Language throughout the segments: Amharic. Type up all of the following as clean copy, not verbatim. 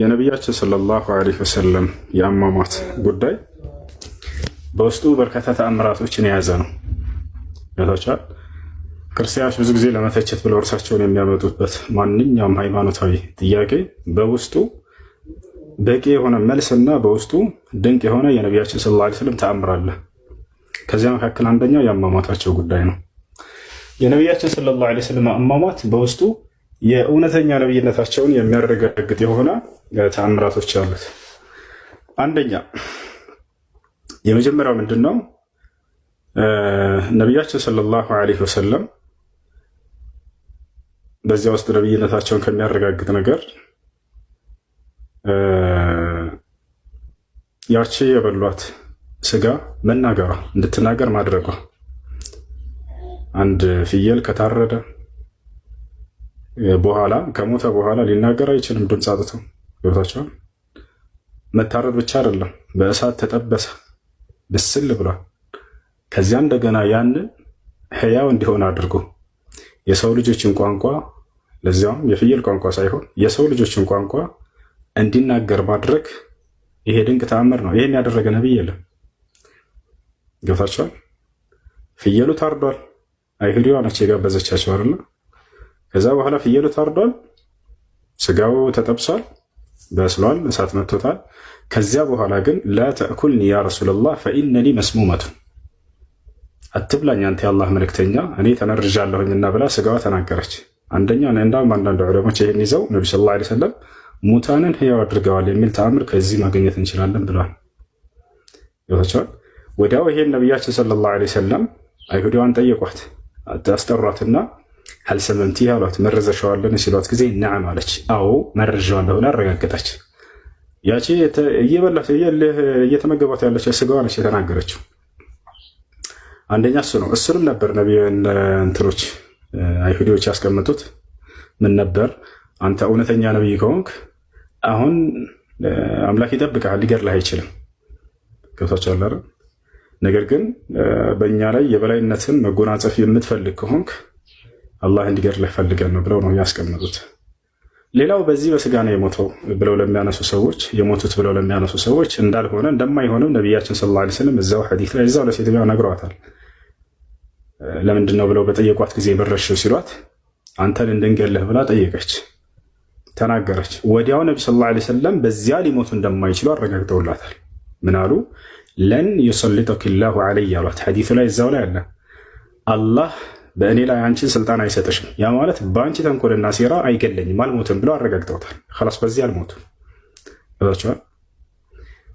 የነቢያችን ሰለላሁ ዐለይሂ ወሰለም የአሟሟት ጉዳይ በውስጡ በርካታ ተአምራቶችን የያዘ ነው። ያታቻል ክርስቲያኖች ብዙ ጊዜ ለመተቸት ብለው እርሳቸውን የሚያመጡበት ማንኛውም ሃይማኖታዊ ጥያቄ በውስጡ በቂ የሆነ መልስና በውስጡ ድንቅ የሆነ የነቢያችን ሰለላሁ ዐለይሂ ወሰለም ተአምር አለ። ከዚያ መካከል አንደኛው የአሟሟታቸው ጉዳይ ነው። የነቢያችን ሰለላሁ ዐለይሂ ወሰለም አሟሟት በውስጡ የእውነተኛ ነብይነታቸውን የሚያረጋግጥ የሆነ ተአምራቶች አሉት። አንደኛ የመጀመሪያው ምንድነው? ነብያችን ሰለላሁ ዐለይሂ ወሰለም በዚያ ውስጥ ነብይነታቸውን ከሚያረጋግጥ ነገር ያቺ የበሏት ስጋ መናገሯ እንድትናገር ማድረጓ። አንድ ፍየል ከታረደ በኋላ ከሞተ በኋላ ሊናገር አይችልም። ድምፅ አጥቶ ገብታችኋል። መታረድ ብቻ አይደለም፣ በእሳት ተጠበሰ ብስል ብሏል። ከዚያ እንደገና ያንን ህያው እንዲሆን አድርጎ የሰው ልጆችን ቋንቋ፣ ለዚያውም የፍየል ቋንቋ ሳይሆን የሰው ልጆችን ቋንቋ እንዲናገር ማድረግ ይሄ ድንቅ ተአምር ነው። ይሄን ያደረገ ነብይ የለም። ገብታችኋል። ፍየሉ ታርዷል። አይሁዲዋ ነች የጋበዘቻቸው አይደል? ከዛ በኋላ ፍየሉ ታርዷል፣ ስጋው ተጠብሷል፣ በስሏል፣ እሳት መጥቶታል። ከዚያ በኋላ ግን ላ ተእኩልኒ ያ ረሱላላህ ፈኢነኒ መስሙመቱ፣ አትብላኝ አንተ የአላህ መልእክተኛ እኔ ተመርዣለሁኝና ብላ ስጋዋ ተናገረች። አንደኛ እንዳውም አንዳንድ ዑለሞች ይህን ይዘው ነቢ ሰለላሁ ዐለይሂ ወሰለም ሙታንን ህያው አድርገዋል የሚል ተአምር ከዚህ ማግኘት እንችላለን ብለዋል። ይወታቸዋል። ወዲያው ይሄን ነቢያችን ሰለላሁ ዐለይሂ ወሰለም አይሁዲዋን ጠየቋት፣ አስጠሯትና ሀልሰመምቲ አሏት። መረዘሻዋለን ሲሏት ጊዜ ነዓም አለች። አዎ መረዣዋለሁ ብላ አረጋገጠች። ያቺ እየተመገቧት ያለች ስጋዋ ነች የተናገረችው። አንደኛ እሱ ነው። እሱንም ነበር እንትኖች አይሁዲዎች ያስቀመጡት። ምን ነበር? አንተ እውነተኛ ነብይ ከሆንክ አሁን አምላክ ይጠብቃል፣ ሊገድልህ አይችልም። ገብታችኋል አይደል? ነገር ግን በእኛ ላይ የበላይነትን መጎናጸፍ የምትፈልግ ከሆንክ አላህ እንዲገድልህ ፈልገን ነው ብለው ነው ያስቀመጡት። ሌላው በዚህ በስጋ ነው የሞተው ብለው ለሚያነሱ ሰዎች የሞቱት ብለው ለሚያነሱ ሰዎች እንዳልሆነ እንደማይሆንም ነቢያችን ሰለላሁ ዐለይሂ ወሰለም እዛው ሐዲስ ላይ እዛው ለሴትዮዋ ነግረዋታል። ለምንድን ነው ብለው በጠየቋት ጊዜ በረሽው ሲሏት አንተን እንድንገልህ ብላ ጠየቀች፣ ተናገረች። ወዲያው ነቢ ሰለላሁ ዐለይሂ ወሰለም በዚያ ሊሞቱ እንደማይችሉ አረጋግጠውላታል። ምን አሉ? ለን ዩሰልጠኪ ላሁ ዐለይ አሏት። ሐዲሱ ላይ እዛው ላይ አለ፣ አላህ በእኔ ላይ አንቺን ስልጣን አይሰጥሽም። ያ ማለት በአንቺ ተንኮልና ሴራ አይገለኝም፣ አልሞትም ብለው አረጋግጠውታል። ኸላስ በዚህ አልሞቱም። እዛቸዋል።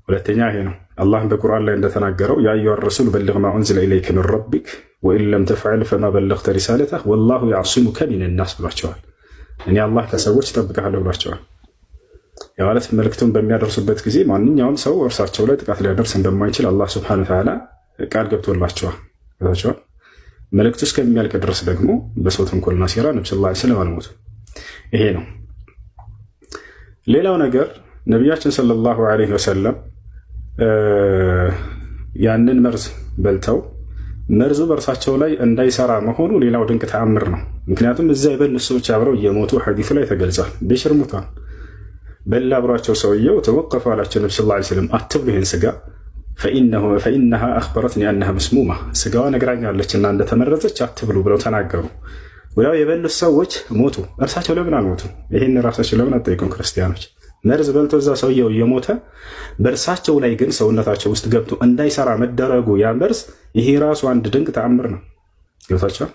ሁለተኛ ይሄ ነው አላህም በቁርአን ላይ እንደተናገረው ያ አዩሃ ረሱል በልግ ማ ኡንዚለ ኢለይከ ሚን ረቢክ ወኢን ለም ተፍዐል ፈማ በለግተ ሪሳለተህ ወላሁ ያዕሲሙከ ሚነናስ ብሏቸዋል። እኔ አላህ ከሰዎች እጠብቅሃለሁ ብሏቸዋል። ያ ማለት መልእክቱን በሚያደርሱበት ጊዜ ማንኛውም ሰው እርሳቸው ላይ ጥቃት ሊያደርስ እንደማይችል አላህ ሱብሓነሁ ወተዓላ ቃል ገብቶላቸዋል። እዛቸዋል። መልእክቱ እስከሚያልቅ ድረስ ደግሞ በሰው ተንኮልና ሴራ ነብዩ ሰለላሁ ዐለይሂ ወሰለም አልሞቱ። ይሄ ነው። ሌላው ነገር ነቢያችን ሰለላሁ ዐለይሂ ወሰለም ያንን መርዝ በልተው መርዙ በእርሳቸው ላይ እንዳይሰራ መሆኑ ሌላው ድንቅ ተአምር ነው። ምክንያቱም እዚያ የበሉ ሰዎች አብረው እየሞቱ ሐዲሱ ላይ ተገልጿል። ቢሽር ሙታን በላ አብሯቸው ሰውየው ተወቀፈ አላቸው ነብዩ ሰለላሁ ዐለይሂ ወሰለም አትብሉ ይህን ስጋ ፈኢነሃ አኽበረትኒ አነሃ መስሙማ፣ ስጋዋ ነግራኛለችና እንደተመረዘች አትብሉ ብለው ተናገሩ። ወዲያው የበሉት ሰዎች ሞቱ። እርሳቸው ለምን አልሞቱ? ይህን ራሳቸው ለምን አጠይቁም? ክርስቲያኖች መርዝ በልቶ እዛ ሰውየው እየሞተ በእርሳቸው ላይ ግን ሰውነታቸው ውስጥ ገብቶ እንዳይሰራ መደረጉ ያ መርዝ፣ ይሄ ራሱ አንድ ድንቅ ተአምር ነው። ገብታችኋል?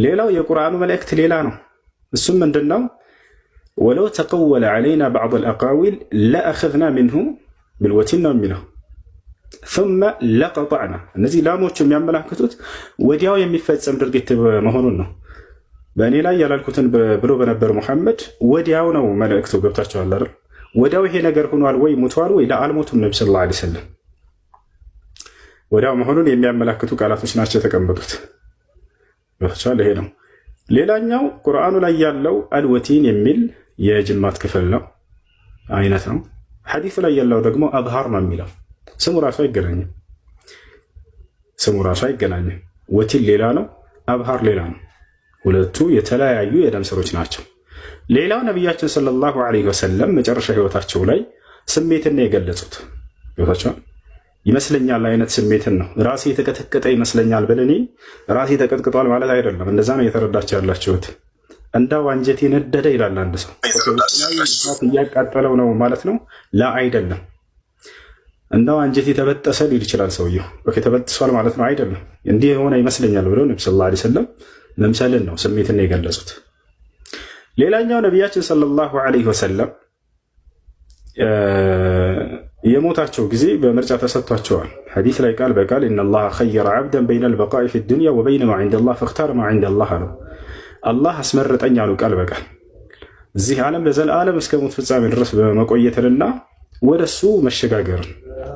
ሌላው የቁርአኑ መልእክት ሌላ ነው። እሱም ምንድን ነው? ወለው ተቀወለ ዐለይና በዕድ አልአቃዊል ለአኸዝና ሚንሁ ብልወቲን ነው የሚለው ثم لقطعنا። እነዚህ ላሞቹ የሚያመላክቱት ወዲያው የሚፈጸም ድርጊት መሆኑን ነው። በእኔ ላይ ያላልኩትን ብሎ በነበር ሙሐመድ ወዲያው ነው መልእክቱ። ገብታችኋል አይደል? ወዲያው ይሄ ነገር ሆኗል ወይ ሙተዋል ወይ? ለአልሞቱም ነብዩ ሰለላሁ ዐለይሂ ወሰለም ወዲያው መሆኑን የሚያመላክቱ ቃላቶች ናቸው የተቀመጡት። ገብታችኋል? ይሄ ነው። ሌላኛው ቁርአኑ ላይ ያለው አልወቲን የሚል የጅማት ክፍል ነው አይነት ነው። ሐዲሱ ላይ ያለው ደግሞ አዝሃር ነው የሚለው ስሙ ራሱ አይገናኝም። ወቲን ሌላ ነው፣ አብሃር ሌላ ነው። ሁለቱ የተለያዩ የደም ስሮች ናቸው። ሌላው ነቢያችን ሰለላሁ ዐለይሂ ወሰለም መጨረሻ ህይወታቸው ላይ ስሜትን ነው የገለጹት። ህይወታቸው ይመስለኛል አይነት ስሜትን ነው። ራሴ የተቀጠቀጠ ይመስለኛል ብል እኔ ራሴ ተቀጥቅጧል ማለት አይደለም። እንደዛ ነው እየተረዳችሁ ያላችሁት። እንዳው አንጀቴ ነደደ ይላል አንድ ሰው እያቃጠለው ነው ማለት ነው። ላ አይደለም። እንዳው አንጀቴ ተበጠሰ ሊል ይችላል ሰውየው። ኦኬ ተበጥሷል ማለት ነው አይደለም። እንዲህ የሆነ ይመስለኛል ብለው ነብዩ ሰለላሁ ዐለይሂ ወሰለም መምሰልን ነው ስሜትን ነው የገለጹት። ሌላኛው ነቢያችን ሰለላሁ ዐለይሂ ወሰለም የሞታቸው ጊዜ በምርጫ ተሰጥቷቸዋል። ሐዲስ ላይ ቃል በቃል ኢነላህ ኸየረ ዐብደን በይነ አልበቃኢ ፊ ዱንያ ወበይነ ማ ዐንደላህ ፈኽታረ ማ ዐንደላህ አሉ። አላህ አስመረጠኝ አሉ ቃል በቃል እዚህ ዓለም ለዘላለም እስከ ሞት ፍጻሜ ድረስ በመቆየትንና ወደሱ መሸጋገርን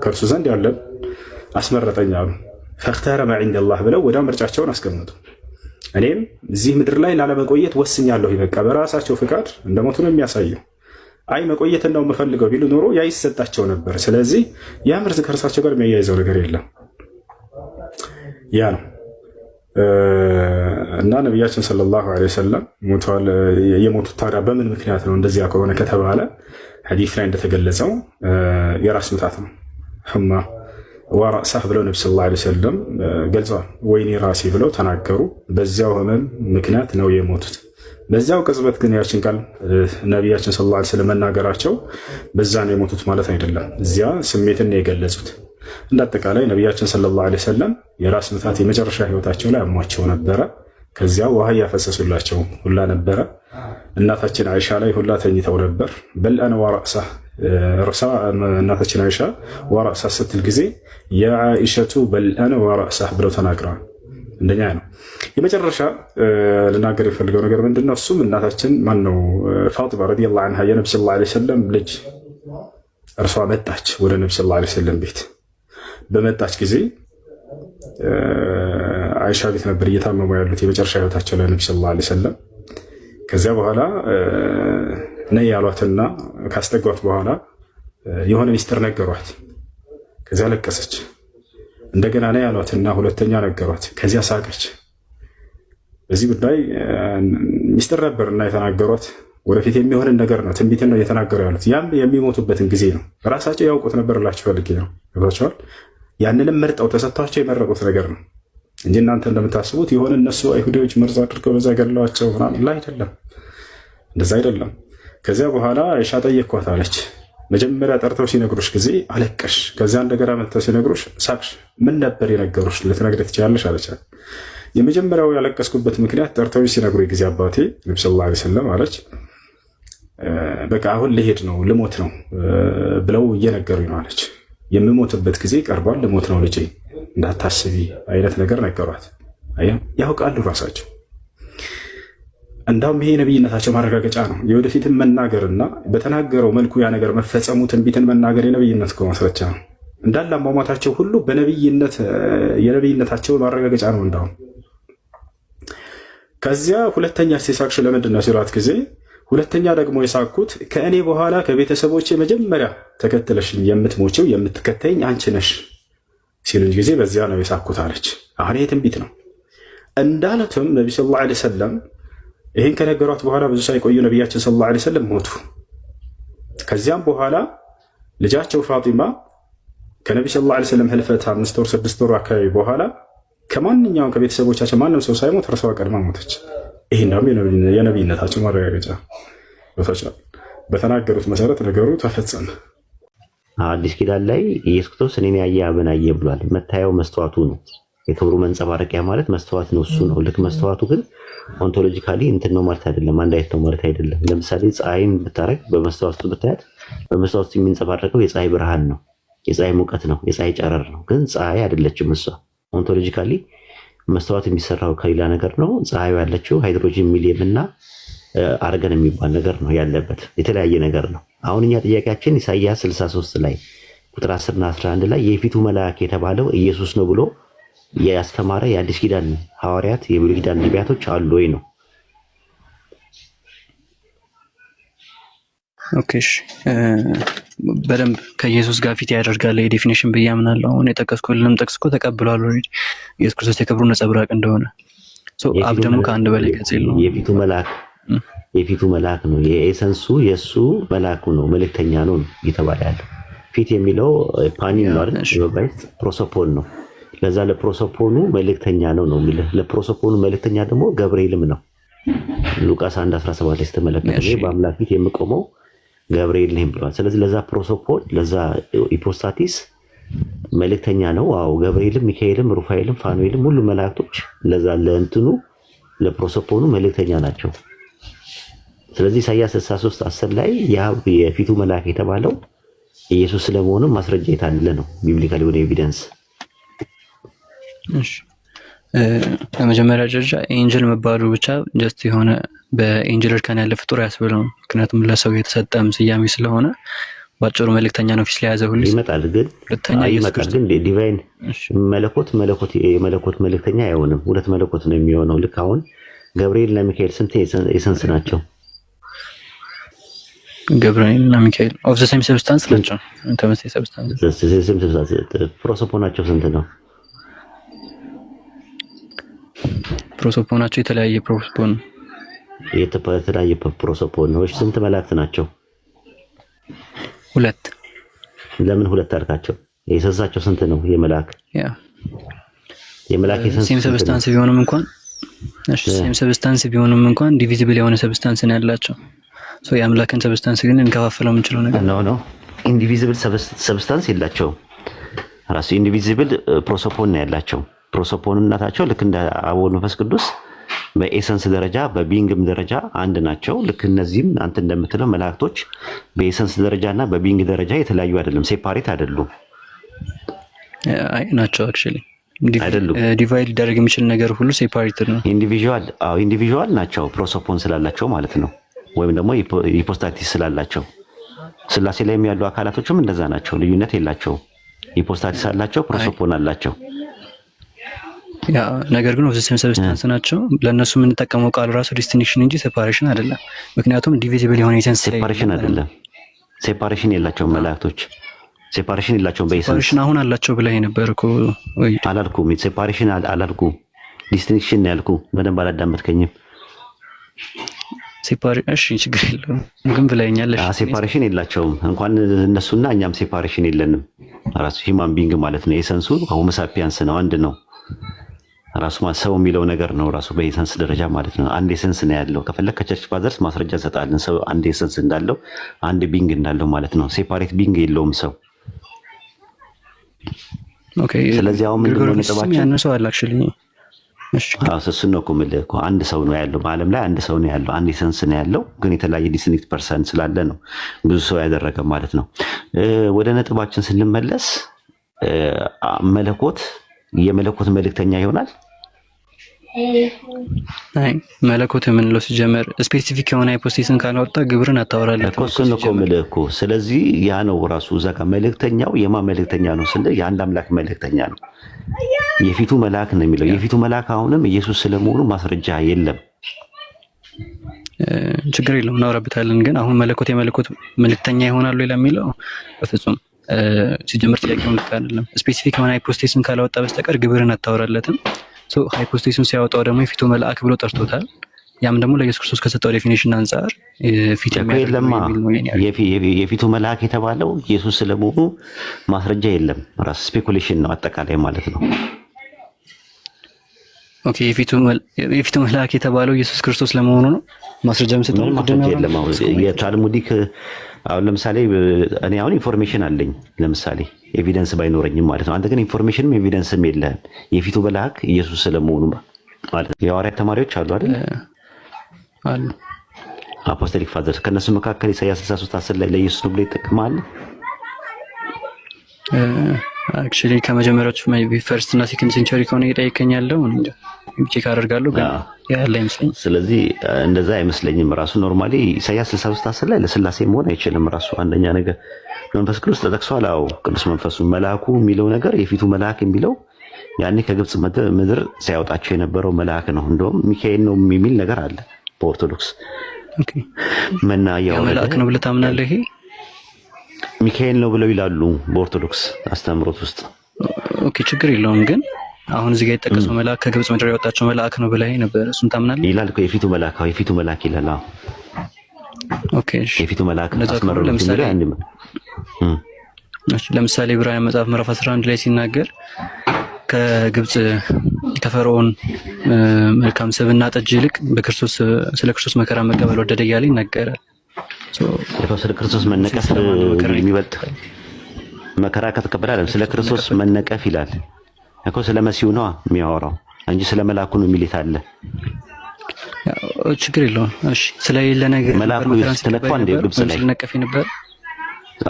ከእርሱ ዘንድ ያለን አስመረጠኝ አሉ። ፈኽታረ ማ ዐንደላህ ብለው ወደ ምርጫቸውን አስቀምጡ። እኔም እዚህ ምድር ላይ ላለመቆየት ወስኛለሁ። በቃ በራሳቸው ፍቃድ እንደሞቱ ነው የሚያሳየው። አይ መቆየት ነው የምፈልገው ቢሉ ኖሮ ያ ይሰጣቸው ነበር። ስለዚህ ያ ምርዝ ከእርሳቸው ጋር የሚያያይዘው ነገር የለም። ያ ነው እና ነቢያችን ሰለላሁ ዐለይሂ ወሰለም ሞተዋል። የሞቱት ታዲያ በምን ምክንያት ነው? እንደዚያ ከሆነ ከተባለ ሐዲስ ላይ እንደተገለጸው የራስ ምታት ነው። ህማ ወራእሳህ ብለው ነቢ ሰለላሁ ዐለይሂ ወሰለም ገልጸዋል። ወይኔ ራሴ ብለው ተናገሩ። በዚያው ህመም ምክንያት ነው የሞቱት። በዚያው ቅጽበት ግን ያችን ቃል ነቢያችን ሰለላሁ ዐለይሂ ወሰለም መናገራቸው በዛ ነው የሞቱት ማለት አይደለም። እዚያ ስሜትን ነው የገለጹት። እንዳጠቃላይ ነቢያችን ሰለላሁ ዐለይሂ ወሰለም የራስ ምታት የመጨረሻ ህይወታቸው ላይ አሟቸው ነበረ። ከዚያ ውሃ ያፈሰሱላቸው ሁላ ነበረ። እናታችን አይሻ ላይ ሁላ ተኝተው ነበር። በልአነ ወራእሳህ እናታችን አይሻ ወራእሳ ስትል ጊዜ የአኢሸቱ በልአነ ወራእሳህ ብለው ተናግረዋል። እንደኛ ነው። የመጨረሻ ልናገር የፈልገው ነገር ምንድነው? እሱም እናታችን ማነው ፋጢማ ረዲየላሁ ዐንሃ የነብዩ ሰለላሁ ዐለይሂ ወሰለም ልጅ እርሷ መጣች ወደ ነብዩ ሰለላሁ ዐለይሂ ወሰለም ቤት። በመጣች ጊዜ አይሻ ቤት ነበር እየታመሙ ያሉት የመጨረሻ ህይወታቸው ላይ ነብዩ ሰለላሁ ዐለይሂ ወሰለም። ከዚያ በኋላ ነይ ያሏትና ካስጠጓት በኋላ የሆነ ሚስጥር ነገሯት። ከዚያ ለቀሰች። እንደገና ነይ ያሏትና ሁለተኛ ነገሯት። ከዚያ ሳቀች። በዚህ ጉዳይ ሚስጥር ነበርና የተናገሯት ወደፊት የሚሆንን ነገር ነው፣ ትንቢትን ነው እየተናገሩ ያሉት። ያም የሚሞቱበትን ጊዜ ነው። ራሳቸው ያውቁት ነበር ላችሁ ፈልጌ ነው። ገብቷቸዋል። ያንንም መርጠው ተሰጥቷቸው የመረጡት ነገር ነው እንጂ እናንተ እንደምታስቡት የሆነ እነሱ አይሁዶች መርዝ አድርገው በዛ ገድለዋቸው ምናምን አይደለም። እንደዛ አይደለም። ከዚያ በኋላ አይሻ ጠየቅኳት አለች። መጀመሪያ ጠርተው ሲነግሩሽ ጊዜ አለቀሽ። ከዚያ እንደገና መጥተው ሲነግሩሽ ሳቅሽ። ምን ነበር የነገሩሽ? ልትነግረኝ ትችያለሽ አለቻት። የመጀመሪያው ያለቀስኩበት ምክንያት ጠርተው ሲነግሩ ጊዜ አባቴ ነብዩ ሰለላሁ ዐለይሂ ወሰለም አለች በቃ አሁን ልሄድ ነው ልሞት ነው ብለው እየነገሩኝ ነው አለች። የምሞትበት ጊዜ ቀርቧል፣ ልሞት ነው ልጄ እንዳታስቢ አይነት ነገር ነገሯት። ያውቃሉ ራሳቸው። እንዳውም ይሄ የነብይነታቸው ማረጋገጫ ነው። የወደፊትን መናገርና በተናገረው መልኩ ያ ነገር መፈጸሙ ትንቢትን መናገር የነብይነት ማስረጃ ነው። እንዳለ አሟሟታቸው ሁሉ የነብይነታቸው ማረጋገጫ ነው። እንዳውም ከዚያ ሁለተኛ ሲሳቅሽ ለምንድን ነው ሲሏት ጊዜ ሁለተኛ ደግሞ የሳቅኩት ከእኔ በኋላ ከቤተሰቦቼ መጀመሪያ ተከትለሽኝ የምትሞችው የምትከተኝ አንቺ ነሽ ሲሉኝ ጊዜ በዚያ ነው የሳቅኩት አለች። አሁን ይሄ ትንቢት ነው እንዳሉትም ነቢ ሰለላሁ ዐለይሂ ወሰለም ይህን ከነገሯት በኋላ ብዙ ሳይቆዩ ነቢያችን ሰለላሁ ዐለይሂ ወሰለም ሞቱ። ከዚያም በኋላ ልጃቸው ፋጢማ ከነቢ ሰለላሁ ዐለይሂ ወሰለም ህልፈት 5 ወር 6 ወር አካባቢ በኋላ ከማንኛውም ከቤተሰቦቻቸው ማንም ሰው ሳይሞት እርሷ ቀድማ ሞተች። ይህ እንዳውም የነቢይነታቸው ማረጋገጫ በተናገሩት መሰረት ነገሩ ተፈጸመ። አዲስ ኪዳን ላይ ኢየሱስ ክርስቶስ እኔን ያየ አብን አየ ብሏል። መታየው መስተዋቱ ነው። የክብሩ መንጸባረቂያ ማለት መስተዋት ነው፣ እሱ ነው። ልክ መስተዋቱ ግን ኦንቶሎጂካሊ እንትን ነው ማለት አይደለም፣ አንድ አይነት ነው ማለት አይደለም። ለምሳሌ ፀሐይን ብታረግ በመስተዋት ብታያት በመስተዋት የሚንጸባረቀው የፀሐይ ብርሃን ነው፣ የፀሐይ ሙቀት ነው፣ የፀሐይ ጨረር ነው። ግን ፀሐይ አይደለችም እሷ። ኦንቶሎጂካሊ መስተዋት የሚሰራው ከሌላ ነገር ነው። ፀሐዩ ያለችው ሃይድሮጂን ሚሊየም እና አርገን የሚባል ነገር ነው ያለበት፣ የተለያየ ነገር ነው። አሁን እኛ ጥያቄያችን ኢሳይያስ 63 ላይ ቁጥር 10 እና 11 ላይ የፊቱ መልአክ የተባለው ኢየሱስ ነው ብሎ ያስተማረ የአዲስ ኪዳን ሐዋርያት የብሉይ ኪዳን ነቢያቶች አሉ ወይ ነው። ኦኬ በደንብ ከኢየሱስ ጋር ፊት ያደርጋል የዴፊኒሽን ብዬ አምናለሁ። አሁን የጠቀስኩልንም ጠቅስኮ ተቀብሏል ኦልሬዲ ኢየሱስ ክርስቶስ የክብሩ ነጸብራቅ እንደሆነ። አብ ደግሞ ከአንድ በላይ ገጽ የለውም። የፊቱ መልአክ ነው። የኤሰንሱ የእሱ መልአኩ ነው፣ መልእክተኛ ነው እየተባለ ያለው። ፊት የሚለው ፓኒን ነው አይደል? በባይት ፕሮሶፖን ነው። ለዛ ለፕሮሶፖኑ መልእክተኛ ነው የሚለው። ለፕሮሶፖኑ መልእክተኛ ደግሞ ገብርኤልም ነው። ሉቃስ 1:17 ላይ ስትመለከት በአምላክ ፊት የምቆመው ገብርኤል ነኝ ብሏል። ስለዚህ ለዛ ፕሮሶፖን ለዛ ሂፖስታቲስ መልእክተኛ ነው። አዎ ገብርኤልም ሚካኤልም ሩፋኤልም ፋኑኤልም ሁሉ መላእክቶች ለዛ ለእንትኑ ለፕሮሶፖኑ መልእክተኛ ናቸው። ስለዚህ ኢሳይያስ 63:10 ላይ ያ የፊቱ መልአክ የተባለው ኢየሱስ ስለመሆኑ ማስረጃ የታለ ነው ቢብሊካሊ ወደ ኤቪደንስ። እሺ ለመጀመሪያ ደረጃ ኤንጀል መባሉ ብቻ ጀስት የሆነ በኤንጀል እርከን ያለ ፍጡር ያስብለው። ምክንያቱም ለሰው የተሰጠም ስያሜ ስለሆነ ባጭሩ መልእክተኛ ነው ፊት ላይ ያዘው ሁሉ ይመጣል። ግን ዲቫይን መለኮት የመለኮት መልእክተኛ አይሆንም። ሁለት መለኮት ነው የሚሆነው። ልክ አሁን ገብርኤል እና ሚካኤል ስንት ኤሰንስ ናቸው? ገብርኤል እና ሚካኤል ኦፍ ዘ ሴም ሰብስታንስ ናቸው። ተመሳሳይ ሰብስታንስ። ፕሮሶፖናቸው ስንት ነው? ፕሮሶፖናቸው የተለያየ ፕሮሶፖን ነው። ስንት መላእክት ናቸው? 2። ለምን 2 አልካቸው? የሰንሳቸው ስንት ነው? የመላእክ ሴም ሰብስታንስ ቢሆንም እንኳን ዲቪዚብል የሆነ ሰብስታንስ ነው ያላቸው። የአምላክን ሰብስታንስ ግን እንከፋፈለው የምንችለው ነገር ነው። ኢንዲቪዚብል ሰብስታንስ የላቸውም። ራሱ ኢንዲቪዚብል ፕሮሶፖን ነው ያላቸው። ፕሮሶፖንነታቸው ልክ እንደ አብ ወልድ መንፈስ ቅዱስ በኤሰንስ ደረጃ በቢንግም ደረጃ አንድ ናቸው። ልክ እነዚህም አንተ እንደምትለው መላእክቶች በኤሰንስ ደረጃ እና በቢንግ ደረጃ የተለያዩ አይደለም፣ ሴፓሬት አይደሉም። አይ ናቸው አክቹሊ ዲቫይድ ሊደረግ የሚችል ነገር ሁሉ ሴፓሬትድ ነው። ኢንዲቪዥዋል ናቸው ፕሮሶፖን ስላላቸው ማለት ነው። ወይም ደግሞ ሂፖስታቲስ ስላላቸው ስላሴ ላይ ያሉ አካላቶችም እንደዛ ናቸው፣ ልዩነት የላቸውም። ሂፖስታቲስ አላቸው፣ ፕሮሶፖን አላቸው። ያ ነገር ግን ኦፍ ዘ ሴም ሰብስታንስ ናቸው። ለነሱ የምንጠቀመው ቃል ራሱ ዲስቲንክሽን እንጂ ሴፓሬሽን አይደለም። ምክንያቱም ዲቪዚብል የሆነ ኤሰንስ ሴፓሬሽን አይደለም። ሴፓሬሽን የላቸውም መላእክቶች፣ ሴፓሬሽን የላቸውም በኤሰንስ። ሴፓሬሽን አሁን አላቸው ብለህ ነበር እኮ አላልኩም። ሴፓሬሽን አላልኩም፣ ዲስቲንክሽን ነው ያልኩ። በደንብ አላዳመጥከኝም። እሺ ችግር የለውም ግን ብለኸኛል። ሴፓሬሽን የላቸውም። እንኳን እነሱና እኛም ሴፓሬሽን የለንም። ራሱ ሂማን ቢንግ ማለት ነው። ኤሰንሱ ሆሞ ሳፒያንስ ነው፣ አንድ ነው። ራሱ ሰው የሚለው ነገር ነው ራሱ በኤሰንስ ደረጃ ማለት ነው። አንድ ኤሰንስ ነው ያለው። ከፈለክ ከቸርች ፋዘርስ ማስረጃ እንሰጣለን። ሰው አንድ ኤሰንስ እንዳለው አንድ ቢንግ እንዳለው ማለት ነው። ሴፓሬት ቢንግ የለውም ሰው። ኦኬ ስለዚህ አሁን ምንድነው ነጥባችን? ያነሰው አለ አክቹሊ እሱን ነው እኮ የምልህ እኮ አንድ ሰው ነው ያለው በዓለም ላይ አንድ ሰው ነው ያለው፣ አንድ ኤሰንስ ነው ያለው። ግን የተለያየ ዲስቲንክት ፐርሰን ስላለ ነው ብዙ ሰው ያደረገ ማለት ነው። ወደ ነጥባችን ስንመለስ መለኮት የመለኮት መልእክተኛ ይሆናል። አይ መለኮት የምንለው ሲጀመር ስፔሲፊክ የሆነ ሃይፖቴሲስን ካላወጣ ግብርን አታወራለህ እኮ። እሱን እኮ የምልህ እኮ። ስለዚህ ያ ነው ራሱ እዛ ጋር መልእክተኛው የማን መልእክተኛ ነው ስንል የአንድ አምላክ መልእክተኛ ነው። የፊቱ መልአክ ነው የሚለው። የፊቱ መልአክ አሁንም ኢየሱስ ስለመሆኑ ማስረጃ የለም። ችግር የለውም እናወራበታለን። ግን አሁን መለኮት የመለኮት መልእክተኛ ይሆናሉ ለሚለው በፍጹም ሲጀምር ጥያቄው ልክ አይደለም። ስፔሲፊክ የሆነ ሃይፖቴሲስን ካላወጣ በስተቀር ግብርን አታወራለትም። ሃይፖቴሲሱን ሲያወጣው ደግሞ የፊቱ መልአክ ብሎ ጠርቶታል። ያም ደግሞ ለኢየሱስ ክርስቶስ ከሰጠው ዴፊኒሽን አንጻር ፊት የፊቱ መልአክ የተባለው ኢየሱስ ስለመሆኑ ማስረጃ የለም። ራስ ስፔኩሌሽን ነው አጠቃላይ ማለት ነው። ኦኬ የፊቱ መልአክ የተባለው ኢየሱስ ክርስቶስ ለመሆኑ ነው ማስረጃ መስጠት የለም። የታልሙዲክ አሁን ለምሳሌ እኔ አሁን ኢንፎርሜሽን አለኝ ለምሳሌ ኤቪደንስ ባይኖረኝም ማለት ነው። አንተ ግን ኢንፎርሜሽንም ኤቪደንስም የለህም የፊቱ መልአክ ኢየሱስ ስለመሆኑ ማለት ነው። የሐዋርያት ተማሪዎች አሉ አይደል? አሉ አፖስቶሊክ ፋዘርስ። ከነሱ መካከል ኢሳይያስ 63:10 ላይ ለኢየሱስ ነው ብሎ ይጠቅማል። አክቹሊ ከመጀመሪያዎቹ ሜቢ ፈርስት እና ሴኮንድ ሴንቸሪ ከሆነ ይጠይቀኛለሁ እንዴ ቼክ አደርጋለሁ ግን ያለ አይመስለኝም። ስለዚህ እንደዛ አይመስለኝም። ራሱ ኖርማሊ ኢሳይያስ 63:10 ላይ ለስላሴ መሆን አይችልም። ራሱ አንደኛ ነገር መንፈስ ቅዱስ ተጠቅሷል። አዎ ቅዱስ መንፈሱ መልአኩ የሚለው ነገር የፊቱ መልአክ የሚለው ያኔ ከግብጽ ምድር ሲያወጣቸው የነበረው መልአክ ነው። እንደውም ሚካኤል ነው የሚል ነገር አለ በኦርቶዶክስ። ኦኬ መና ያው መልአክ ነው ብለህ ታምናለህ? ይሄ ሚካኤል ነው ብለው ይላሉ በኦርቶዶክስ አስተምሮት ውስጥ። ኦኬ ችግር የለውም ግን አሁን እዚህ ጋር የተጠቀሰው መልአክ ከግብጽ ምድር ያወጣቸው መልአክ ነው ብለህ ነበር። እሱን ታምናለህ? ይላል እኮ የፊቱ መልአክ ይላል። ኦኬ እሺ የፊቱ መልአክ አስመረሩት የሚለው አንድ ነው። ለምሳሌ ዕብራውያን መጽሐፍ ምዕራፍ 11 ላይ ሲናገር ከግብጽ ከፈርዖን መልካም ስብና ጠጅ ይልቅ ስለ ክርስቶስ መከራ መቀበል ወደደ እያለ ይናገራል። ስለ ክርስቶስ መነቀፍ የሚበልጥ መከራ ከተቀበለ አይደል? ስለ ክርስቶስ መነቀፍ ይላል እኮ ስለ መሲሁ ነው የሚያወራው እንጂ ስለ መልአኩ ነው የሚል አለ። ችግር የለውም። እሺ ስለሌለ ነገር መልአኩ ተነቀፈ እንደ ግብጽ ላይ ስለነቀፈ ነበር።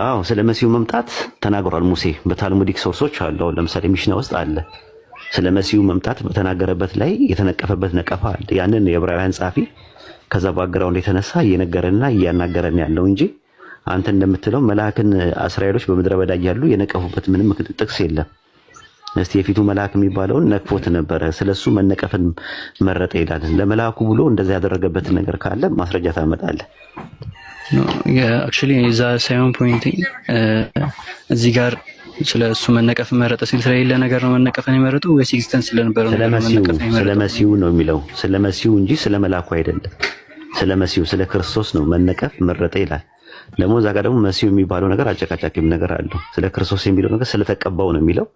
አዎ ስለ መሲሁ መምጣት ተናግሯል ሙሴ በታልሙዲክ ሶርሶች አሉ። ለምሳሌ ሚሽና ውስጥ አለ ስለ መሲሁ መምጣት በተናገረበት ላይ የተነቀፈበት ነቀፋ አለ። ያንን የዕብራውያን ጻፊ ከዛ ባግራውንድ የተነሳ እየነገረንና እያናገረን ያለው እንጂ አንተ እንደምትለው መልአክን እስራኤሎች በምድረ በዳ ያሉ የነቀፉበት ምንም ጥቅስ የለም። እስቲ የፊቱ መልአክ የሚባለውን ነቅፎት ነበረ ስለሱ መነቀፍን መረጠ ይላል። ለመልአኩ ብሎ እንደዛ ያደረገበት ነገር ካለ ማስረጃ ታመጣለህ? አክቹሊ እዛ ሳይሆን ፖይንት እዚህ ጋር ስለሱ መነቀፍ መረጠ ሲል ስለሌለ ነገር ነው መነቀፍን የመረጠው ወይስ ኤግዚስተንስ ስለነበረ ነው መነቀፍ የመረጠው? ስለመሲሁ ነው የሚለው ስለመሲሁ እንጂ ስለመልአኩ አይደለም። ስለመሲሁ ስለ ክርስቶስ ነው መነቀፍ መረጠ ይላል። ደግሞ እዛ ጋር ደግሞ መሲሁ የሚባለው ነገር አጨቃጫቂም ነገር አለው። ስለ ክርስቶስ የሚለው ነገር ስለተቀባው ነው የሚለው።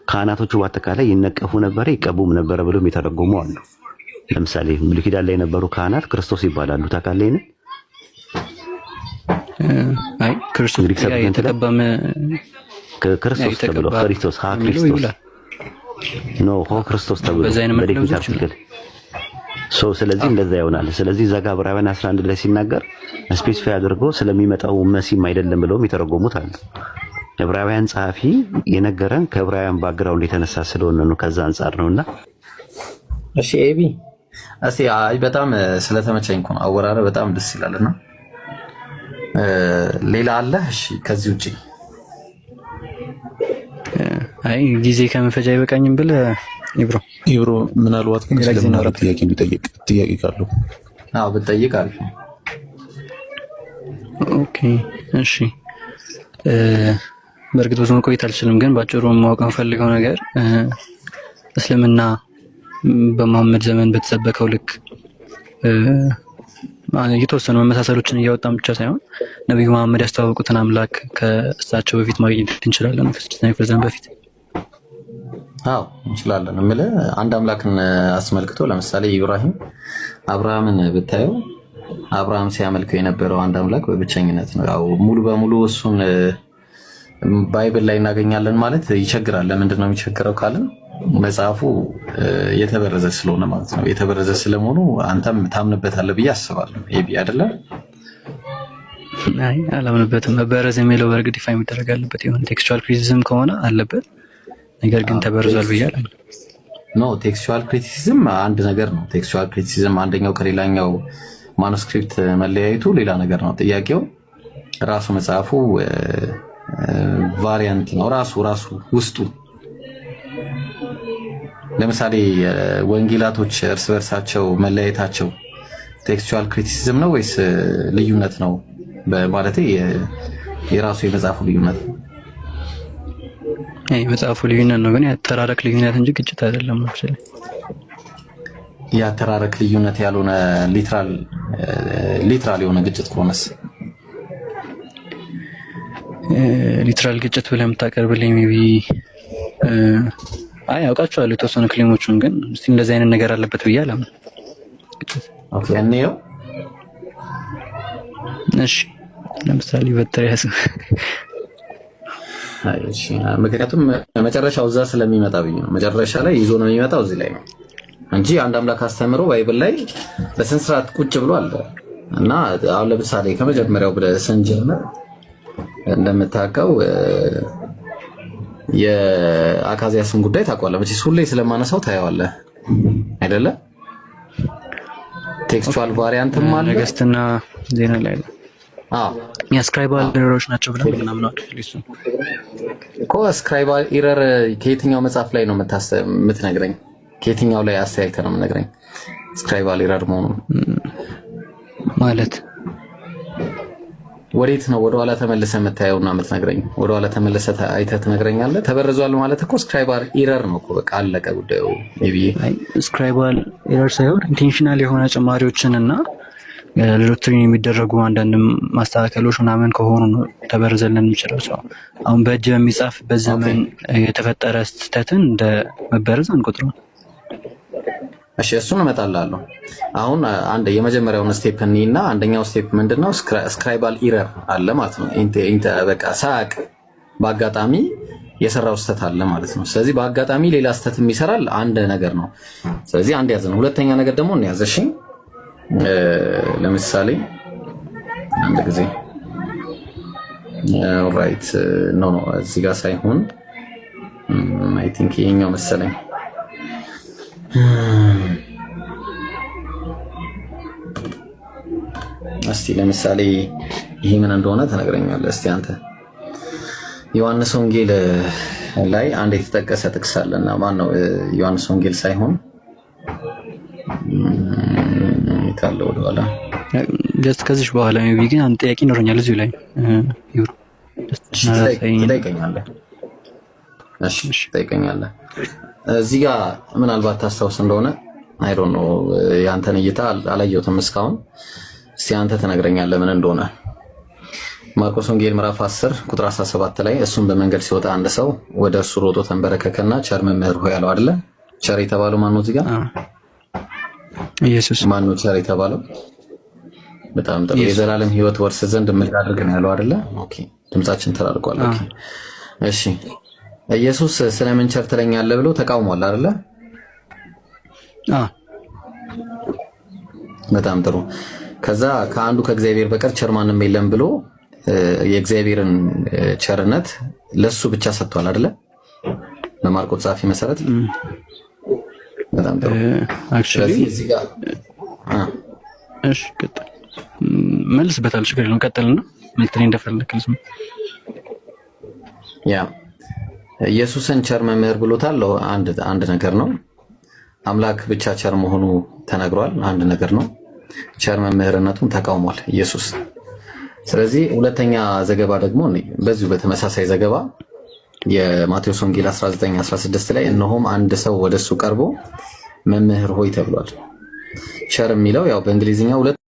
ካህናቶቹ በአጠቃላይ ይነቀፉ ነበረ ይቀቡም ነበረ ብሎ የሚተረጎሙ አሉ። ለምሳሌ ብሉይ ኪዳን ላይ የነበሩ ካህናት ክርስቶስ ይባላሉ። ታውቃለህ? አይ ክርስቶስ የተቀባመ ክርስቶስ ተብሎ ክርስቶስ ክርስቶስ ኖ ክርስቶስ ተብሎ በሌላ አርቲክል ስለዚህ እንደዛ ይሆናል። ስለዚህ እዛ ጋር ዕብራውያን 11 ላይ ሲናገር ስፔሲፋይ አድርጎ ስለሚመጣው መሲም አይደለም ብለው የሚተረጎሙት አሉ። ዕብራውያን ጸሐፊ የነገረን ከዕብራውያን ባክግራውንድ የተነሳ ስለሆነ ነው። ከዛ አንፃር ነውና እሺ ኤቢ አይ በጣም ስለተመቸኝ እኮ ነው። አወራረ በጣም ደስ ይላልና ሌላ አለ? እሺ ከዚህ ውጪ አይ ጊዜ ከመፈጃ አይበቃኝም ብለህ ኢብሮ ምናልባት ግን ስለምን ጥያቄ ቢጠይቅ ጥያቄ ካለው ብጠይቅ አሪፍ ነው። ኦኬ እሺ በእርግጥ ብዙ መቆየት አልችልም፣ ግን ባጭሩ ማወቅ የምፈልገው ነገር እስልምና በመሐመድ ዘመን በተሰበከው ልክ የተወሰኑ መመሳሰሎችን እያወጣን ብቻ ሳይሆን ነብዩ መሐመድ ያስተዋወቁትን አምላክ ከእሳቸው በፊት ማግኘት እንችላለን። ከ6ኛው ክፍለ ዘመን በፊት እንችላለን። እምልህ አንድ አምላክን አስመልክቶ ለምሳሌ ኢብራሂም አብርሃምን ብታየው አብርሃም ሲያመልከው የነበረው አንድ አምላክ በብቸኝነት ነው። ያው ሙሉ በሙሉ እሱን ባይብል ላይ እናገኛለን ማለት ይቸግራል። ለምንድን ነው የሚቸግረው ካልን መጽሐፉ የተበረዘ ስለሆነ ማለት ነው። የተበረዘ ስለመሆኑ አንተም ታምንበታለህ ብዬ አስባለሁ። ኤቢ አይደለም? አይ አላምንበትም። መበረዝ የሚለው በእርግጥ ዲፋይን መደረግ አለበት። የሆነ ቴክስቹዋል ክሪቲሲዝም ከሆነ አለበት፣ ነገር ግን ተበርዟል ብያለሁ። ኖ ቴክስቹዋል ክሪቲሲዝም አንድ ነገር ነው። ቴክስቹዋል ክሪቲሲዝም አንደኛው ከሌላኛው ማኑስክሪፕት መለያየቱ ሌላ ነገር ነው። ጥያቄው ራሱ መጽሐፉ ቫሪያንት ነው። ራሱ ውስጡ ለምሳሌ ወንጌላቶች እርስ በርሳቸው መለያየታቸው ቴክስቹዋል ክሪቲሲዝም ነው ወይስ ልዩነት ነው? በማለቴ የራሱ የመጽሐፉ ልዩነት ነው። የመጽሐፉ ልዩነት ነው፣ ግን የአተራረክ ልዩነት እንጂ ግጭት አይደለም። ነው የአተራረክ ልዩነት ያልሆነ ሊትራል የሆነ ግጭት ከሆነስ? ሊትራል ግጭት ብለህ የምታቀርብልኝ ሜቢ አይ አውቃቸዋለሁ የተወሰኑ ክሌሞቹን፣ ግን እስቲ እንደዚህ አይነት ነገር አለበት ብዬ አላምንም። ኦኬ እንየው። እሺ ለምሳሌ በትር ያዝ። እሺ ምክንያቱም መጨረሻው እዛ ስለሚመጣ ብዬ ነው። መጨረሻ ላይ ይዞ ነው የሚመጣው እዚህ ላይ ነው እንጂ አንድ አምላክ አስተምሮ ባይብል ላይ በስነ ስርዓት ቁጭ ብሎ አለ እና አሁን ለምሳሌ ከመጀመሪያው ብለህ ስንጀምር እንደምታውቀው የአካዚያስን ጉዳይ ታውቀዋለህ መቼስ፣ ሁሌ ስለማነሳው ታየዋለህ አይደለ? ቴክስቹዋል ቫሪያንትም አለ ነገስትና ዜና ላይ የስክራይባል ኤረሮች ናቸው ብለን ምናምን ነው እኮ። ስክራይባል ኤረር ከየትኛው መጽሐፍ ላይ ነው የምትነግረኝ? ከየትኛው ላይ አስተያየት ነው የምትነግረኝ ስክራይባል ኤረር መሆኑን? ማለት ወዴት ነው ወደኋላ ተመልሰህ የምታየውና የምትነግረኝ? ወደኋላ ተመልሰህ አይተህ ትነግረኛለህ? ተበርዟል ማለት እኮ ስክራይባል ኤረር ነው እኮ በቃ አለቀ ጉዳዩ። ሜቢ ስክራይባል ኤረር ሳይሆን ኢንቴንሽናል የሆነ ጭማሪዎችን እና ለዶክትሪን የሚደረጉ አንዳንድ ማስተካከሎች ምናምን ከሆኑ ነው ተበርዘልን የሚችለው ሰው። አሁን በእጅ በሚጻፍበት ዘመን የተፈጠረ ስህተትን እንደ መበረዝ አንቆጥረው። እሺ እሱን እመጣላለሁ። አሁን አንድ የመጀመሪያውን ስቴፕ እና አንደኛው ስቴፕ ምንድነው? ስክራይባል ኢረር አለ ማለት ነው። በቃ ሳያቅ በአጋጣሚ የሰራው ስህተት አለ ማለት ነው። ስለዚህ በአጋጣሚ ሌላ ስህተት ይሰራል አንድ ነገር ነው። ስለዚህ አንድ ያዘ ነው። ሁለተኛ ነገር ደግሞ እንያዘሽ። ለምሳሌ አንድ ጊዜ ኦልራይት ኖ እዚህ ጋር ሳይሆን አይ ቲንክ ይሄኛው መሰለኝ። እስቲ ለምሳሌ ይሄ ምን እንደሆነ ተነግረኛለህ። እስቲ አንተ ዮሐንስ ወንጌል ላይ አንድ የተጠቀሰ ጥቅስ አለና ማን ነው? ዮሐንስ ወንጌል ሳይሆን ይታለው ወደኋላ ጀስት ከዚህ በኋላ ነው ግን አንድ ጥያቄ ይኖረኛል እዚሁ ላይ ይሁን ትጠይቀኛለህ። እሺ ትጠይቀኛለህ። እዚህ ጋር ምናልባት ታስታውስ እንደሆነ አይ ዶንት ኖ ያንተን እይታ አላየሁትም እስካሁን። እስቲ አንተ ትነግረኛለህ ምን እንደሆነ። ማርቆስ ወንጌል ምዕራፍ 10 ቁጥር 17 ላይ እሱም በመንገድ ሲወጣ አንድ ሰው ወደ እርሱ ሮጦ ተንበረከከና ቸር መምህር ሆይ አለው አይደለ? ቸር የተባለው ማን ነው እዚህ ጋር? ኢየሱስ። ማን ነው ቸር የተባለው? በጣም ጥሩ። የዘላለም ሕይወት ወርስ ዘንድ ምን ላድርግ ነው ያለው አይደለ? ኦኬ ድምጻችን ተራርቋል። ኦኬ እሺ ኢየሱስ ስለምን ቸር ትለኛለህ ብሎ ተቃውሟል አይደለ? በጣም ጥሩ። ከዛ ከአንዱ ከእግዚአብሔር በቀር ቸር ማንም የለም ብሎ የእግዚአብሔርን ቸርነት ለሱ ብቻ ሰጥቷል አይደለ? በማርቆስ ጻፊ መሰረት። በጣም ጥሩ። አክቹአሊ እዚህ ጋር እሺ ቀጥል። መልስበታል። ችግር የለውም። ቀጥልና ምትሪ እንደፈለክልስ። ያ ኢየሱስን ቸር መምህር ብሎታል። አንድ ነገር ነው። አምላክ ብቻ ቸር መሆኑ ተነግሯል። አንድ ነገር ነው። ቸር መምህርነቱን ተቃውሟል ኢየሱስ። ስለዚህ ሁለተኛ ዘገባ ደግሞ በዚሁ በተመሳሳይ ዘገባ የማቴዎስ ወንጌል 19:16 ላይ እነሆም አንድ ሰው ወደሱ ቀርቦ መምህር ሆይ ተብሏል። ቸር የሚለው ያው በእንግሊዝኛ